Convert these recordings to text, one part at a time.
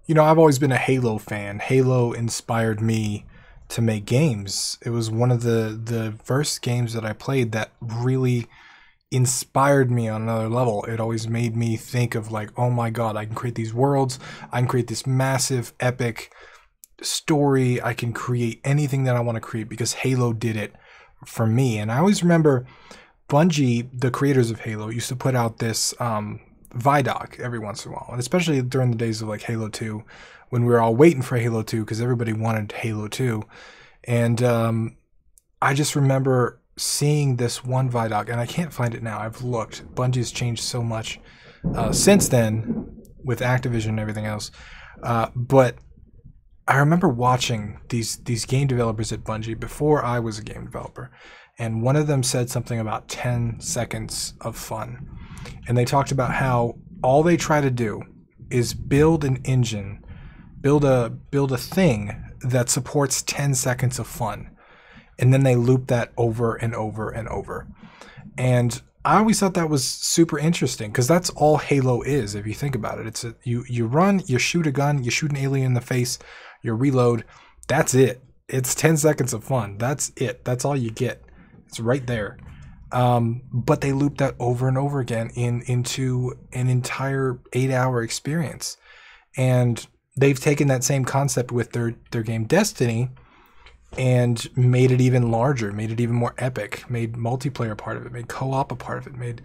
I've always been a Halo fan. Halo inspired me to make games. It was one of the first games that I played that really inspired me on another level. It always made me think of like, oh my god, I can create these worlds. I can create this massive, epic story. I can create anything that I want to create because Halo did it for me. And I always remember Bungie, the creators of Halo, used to put out this Vidoc every once in a while, and especially during the days of like Halo 2, when we were all waiting for Halo 2 because everybody wanted Halo 2. And I just remember seeing this one Vidoc, and I can't find it now. I've looked. Bungie's changed so much since then with Activision and everything else. But I remember watching these game developers at Bungie before I was a game developer, and one of them said something about 10 seconds of fun. And they talked about how all they try to do is build an engine, build a thing that supports 10 seconds of fun. And then they loop that over and over and over. And I always thought that was super interesting because that's all Halo is, if you think about it. You run, you shoot a gun, you shoot an alien in the face, you reload. That's it. It's 10 seconds of fun. That's it. That's all you get. It's right there. But they loop that over and over again into an entire 8-hour experience. And they've taken that same concept with their game Destiny and made it even larger, made it even more epic, made multiplayer part of it, made co-op a part of it, made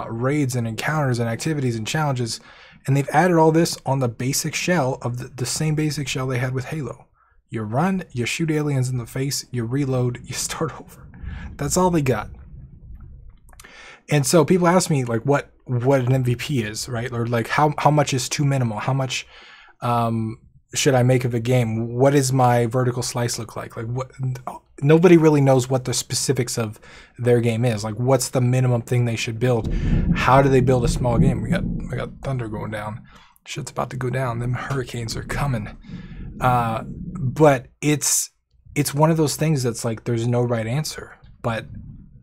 raids and encounters and activities and challenges. And they've added all this on the basic shell of the same basic shell they had with Halo. You run, you shoot aliens in the face, you reload, you start over. That's all they got. And so people ask me like what an MVP is, right? Or like how much is too minimal? How much should I make of a game? What does my vertical slice look like? Like what? Nobody really knows what the specifics of their game is. Like what's the minimum thing they should build? How do they build a small game? We got thunder going down. Shit's about to go down. Them hurricanes are coming. But it's one of those things that's like there's no right answer. But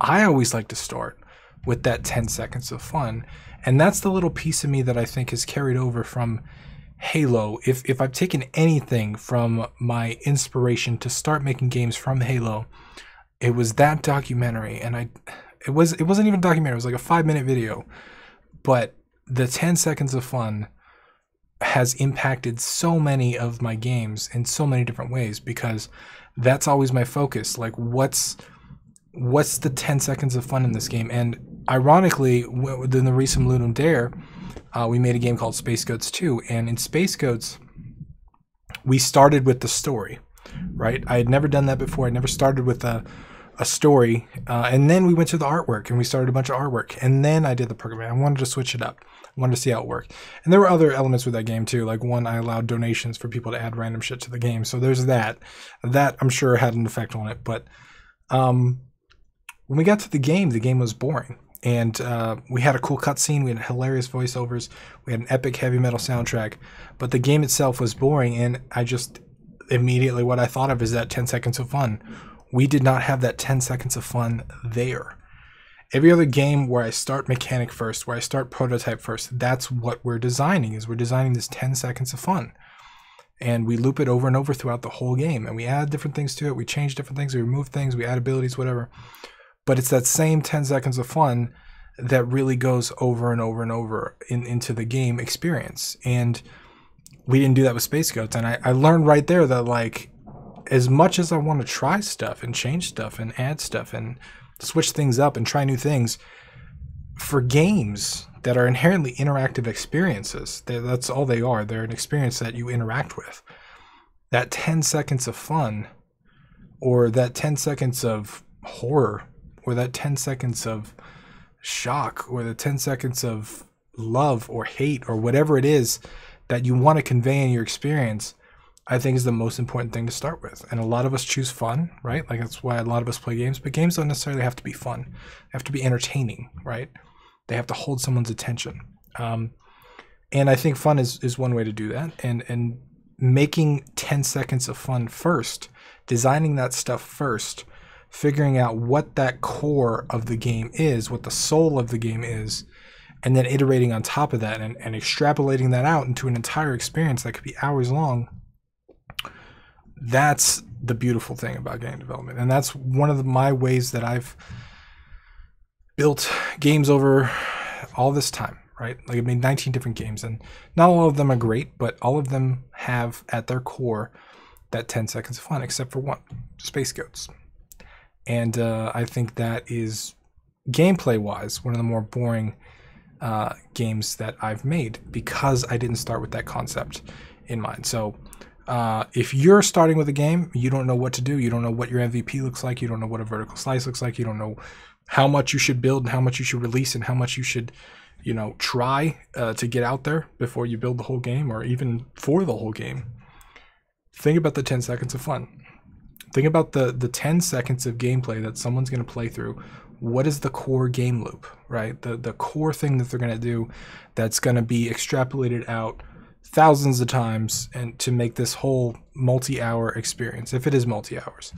I always like to start with that 10 seconds of fun. And that's the little piece of me that I think has carried over from Halo. If I've taken anything from my inspiration to start making games from Halo, it was that documentary. And it wasn't even a documentary, it was like a 5-minute video. But the 10 seconds of fun has impacted so many of my games in so many different ways because that's always my focus. Like what's the 10 seconds of fun in this game? And ironically, within the recent Ludum Dare, we made a game called Space Goats 2. And in Space Goats, we started with the story, right? I had never done that before. I never started with a story. And then we went to the artwork and we started a bunch of artwork. And then I did the programming. I wanted to switch it up. I wanted to see how it worked. And there were other elements with that game too. Like one, I allowed donations for people to add random shit to the game. So there's that. That I'm sure had an effect on it. But when we got to the game was boring. And we had a cool cutscene, we had hilarious voiceovers, we had an epic heavy metal soundtrack, but the game itself was boring, and I just immediately what I thought of is that 10 seconds of fun. We did not have that 10 seconds of fun there. Every other game where I start mechanic first, where I start prototype first, that's what we're designing, is we're designing this 10 seconds of fun. And we loop it over and over throughout the whole game, and we add different things to it, we change different things, we remove things, we add abilities, whatever. But it's that same 10 seconds of fun that really goes over and over and over into the game experience. And we didn't do that with Space Goats. And I learned right there that, like, as much as I want to try stuff and change stuff and add stuff and switch things up and try new things, for games that are inherently interactive experiences, that's all they are. They're an experience that you interact with. That 10 seconds of fun or that 10 seconds of horror or that 10 seconds of shock or the 10 seconds of love or hate or whatever it is that you want to convey in your experience, I think is the most important thing to start with. And a lot of us choose fun, right? Like that's why a lot of us play games, but games don't necessarily have to be fun. They have to be entertaining, right? They have to hold someone's attention. And I think fun is one way to do that. And making 10 seconds of fun first, designing that stuff first, figuring out what that core of the game is, what the soul of the game is, and then iterating on top of that and extrapolating that out into an entire experience that could be hours long. That's the beautiful thing about game development. And that's one of my ways that I've built games over all this time, right? Like I made 19 different games, and not all of them are great, but all of them have at their core that 10 seconds of fun, except for one, Space Goats. And I think that is, gameplay-wise, one of the more boring games that I've made, because I didn't start with that concept in mind. So if you're starting with a game, you don't know what to do, you don't know what your MVP looks like, you don't know what a vertical slice looks like, you don't know how much you should build and how much you should release and how much you should, you know, try to get out there before you build the whole game, or even for the whole game. Think about the 10 seconds of fun. Think about the 10 seconds of gameplay that someone's going to play through. What is the core game loop, right? The core thing that they're going to do that's going to be extrapolated out thousands of times and to make this whole multi-hour experience, if it is multi-hours.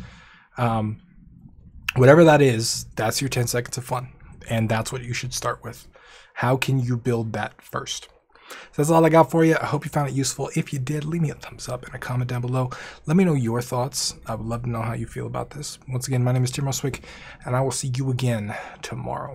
Whatever that is, that's your 10 seconds of fun. And that's what you should start with. How can you build that first? So that's all I got for you. I hope you found it useful. If you did, leave me a thumbs up and a comment down below. Let me know your thoughts. I would love to know how you feel about this. Once again, my name is Tim Roswick, and I will see you again tomorrow.